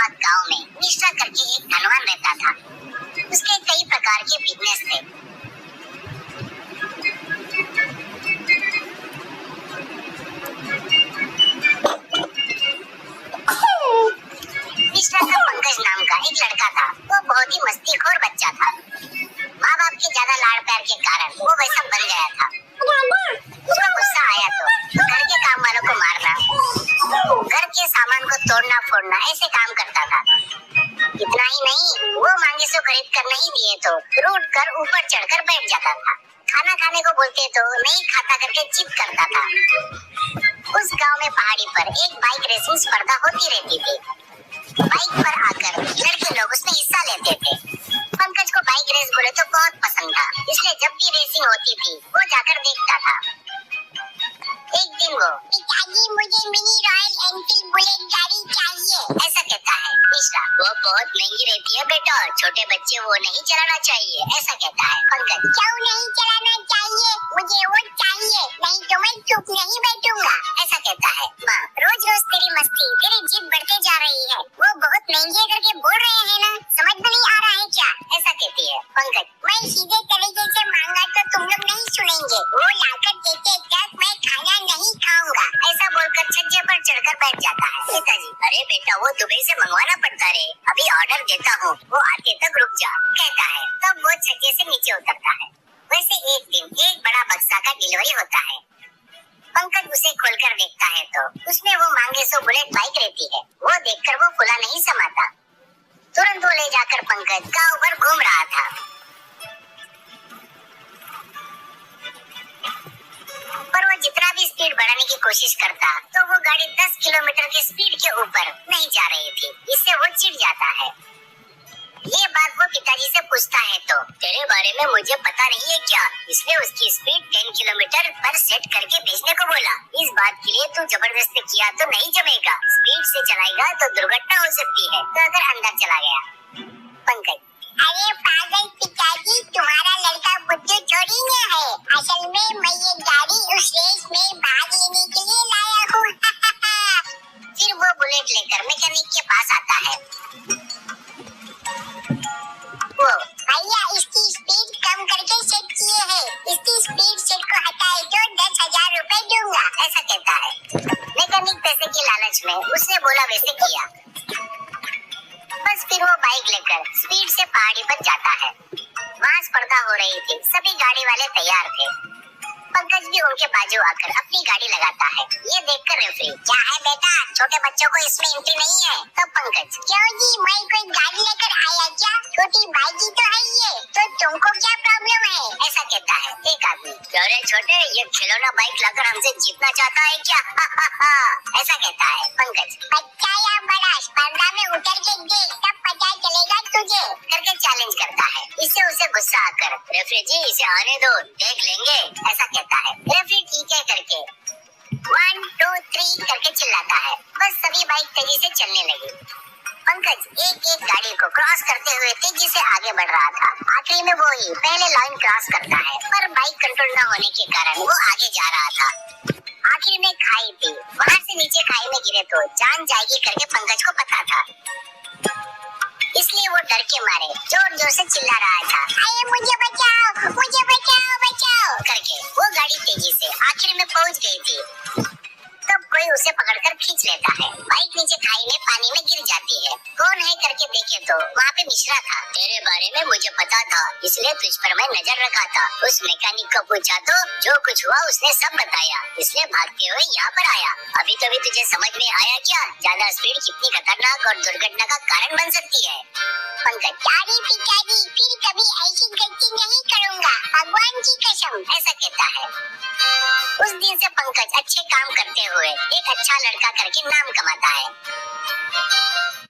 नामक गांव में मिश्रा करके एक धनवान रहता था। उसके कई प्रकार के बिजनेस थे। मिश्रा का पंकज नाम का एक लड़का था। वो बहुत ही मस्तीखोर बच्चा था। माँ बाप के ज्यादा लाड़ प्यार के कारण वो वैसा बन गया था। उसको गुस्सा आया तो घर के काम वालों को मारना, घर के सामान को तोड़ना फोड़ना ऐसे काम करता था। इतना ही नहीं, वो मांगे सो खरीद कर नहीं दिए तो रूठ कर ऊपर चढ़कर बैठ जाता था। खाना खाने को बोलते तो नहीं खाता करके जिद करता था। उस गांव में पहाड़ी पर एक बाइक रेसिंग स्पर्धा होती रहती थी। बाइक पर आकर लड़के लोग उसमें हिस्सा लेते थे। पंकज को बाइक रेस बोले तो बहुत पसंद था, इसलिए जब भी रेसिंग होती थी वो जाकर देखता था। एक दिन वो, पिताजी मुझे मिनी रॉयल एनफील्ड बुलेट गाड़ी चाहिए, ऐसा कहता है। मिश्रा, वो बहुत महंगी रहती है बेटा, छोटे बच्चे वो नहीं चलाना चाहिए, ऐसा कहता है। पंकज, क्यों नहीं चलाना चाहिए? मुझे वो चाहिए, नहीं तो मैं चुप नहीं बैठूंगा, ऐसा कहता है। माँ, रोज रोज तेरी मस्ती, तेरी जिद बढ़ते जा रही है। वो बहुत महंगी है करके बोल रहे हैं ना, समझ में नहीं आ रहा है क्या, ऐसा कहती है। पंकज, मैं सीधे तरीके से मांगा तो तुम लोग नहीं सुनेंगे, वो लाकर देते तक मैं खाना नहीं खाऊंगा, ऐसा बोलकर छज्जे पर चढ़कर बैठ जाता है। पिताजी, अरे बेटा वो दुबई से मंगवाना पड़ता रे, अभी ऑर्डर देता हूँ, वो आते तक रुक जा, कहता है। तब वो छज्जे से नीचे उतरता है। वैसे एक दिन एक बड़ा बक्सा का डिलीवरी होता है। पंकज उसे खोलकर देखता है तो उसमें वो मांगे सो बुलेट बाइक रहती है। वो देखकर वो फुला नहीं समाता। तुरंत वो ले जाकर पंकज गांव भर घूम रहा था। पर वो जितना भी स्पीड बढ़ाने की कोशिश करता तो वो गाड़ी 10 किलोमीटर की स्पीड के ऊपर नहीं जा रही थी। इससे वो चिढ़ जाता है। ये बात वो पिताजी से पूछता है तो तेरे बारे में मुझे पता नहीं है क्या, इसलिए उसकी स्पीड 10 किलोमीटर पर सेट करके भेजने को बोला। इस बात के लिए तू जबरदस्ती किया तो नहीं जमेगा, स्पीड से चलाएगा तो दुर्घटना हो सकती है, तो अगर अंदर चला गया। पंकज, अरे पागल पिताजी, तुम्हारा लड़का बुद्धू थोड़ी ना है, असल में मैं ये गाड़ी उस रेस में भाग लेने के लिए लाया हूँ। फिर वो बुलेट लेकर मैकेनिक के पास आता है। वो, भैया इसकी स्पीड कम करके सेट किए है, इसकी स्पीड सेट को हटाए तो 10,000 रुपए दूंगा, ऐसा कहता है। मैकेनिक पैसे की लालच में उसने बोला वैसे किया। बस फिर वो बाइक लेकर स्पीड से पहाड़ी पर जाता है। वहाँ स्पर्धा हो रही थी, सभी गाड़ी वाले तैयार थे। पंकज भी उनके बाजू आकर अपनी गाड़ी लगाता है। ये देखकर रेफरी, क्या है बेटा, छोटे बच्चों को इसमें एंट्री नहीं है। तब पंकज, क्यों जी, मैं कोई गाड़ी लेकर आया क्या, छोटी बाइक ही तो है ये, तो तुमको क्या प्रॉब्लम है, ऐसा कहता है एक आदमी। अरे छोटे, ये खिलौना बाइक लाकर हमसे जीतना चाहता है क्या, ऐसा कहता है। पंकज, बच्चा या बड़ा, स्पर्धा में उतर के देख, तब पता चलेगा तुझे, करके चैलेंज करता है। इससे उसे गुस्सा आकर, रेफरी जी इसे आने दो, देख लेंगे, ऐसा कहता है। रेफरी ठीक है करके 1 2 3 करके चिल्लाता है। बस सभी बाइक तेजी से चलने लगी। पंकज एक एक गाड़ी को क्रॉस करते हुए तेजी से आगे बढ़ रहा था। आखिरी में वो ही पहले लाइन क्रॉस करता है, पर बाइक कंट्रोल न होने के कारण वो आगे जा रहा था। आखिर में खाई थी, वहाँ से नीचे खाई में गिरे तो जान जाएगी करके पंकज को पता था, इसलिए वो डर के मारे जोर जोर से चिल्ला रहा था, अरे मुझे बचाओ, मुझे बचाओ, बचाओ करके। वो गाड़ी तेजी से आखिर में पहुंच गई थी। तब कोई उसे पकड़कर खींच लेता है। बाइक नीचे खाई में पानी में गिर जाती है। कौन है करके देखे तो वहाँ पे मिश्रा था। तेरे बारे में मुझे पता था, इसलिए तुझ पर मैं नजर रखा था। उस मैकेनिक को पूछा तो जो कुछ हुआ उसने सब बताया, इसलिए भागते हुए यहाँ पर आया। अभी तो भी तुझे समझ में आया क्या, ज्यादा स्पीड कितनी खतरनाक और दुर्घटना का कारण बन सकती है। पंकज, पिताजी फिर कभी ऐसी गलती नहीं करूँगा, भगवान की कसम, ऐसा कहता है। उस दिन से पंकज अच्छे काम करते हुए एक अच्छा लड़का करके नाम कमाता है।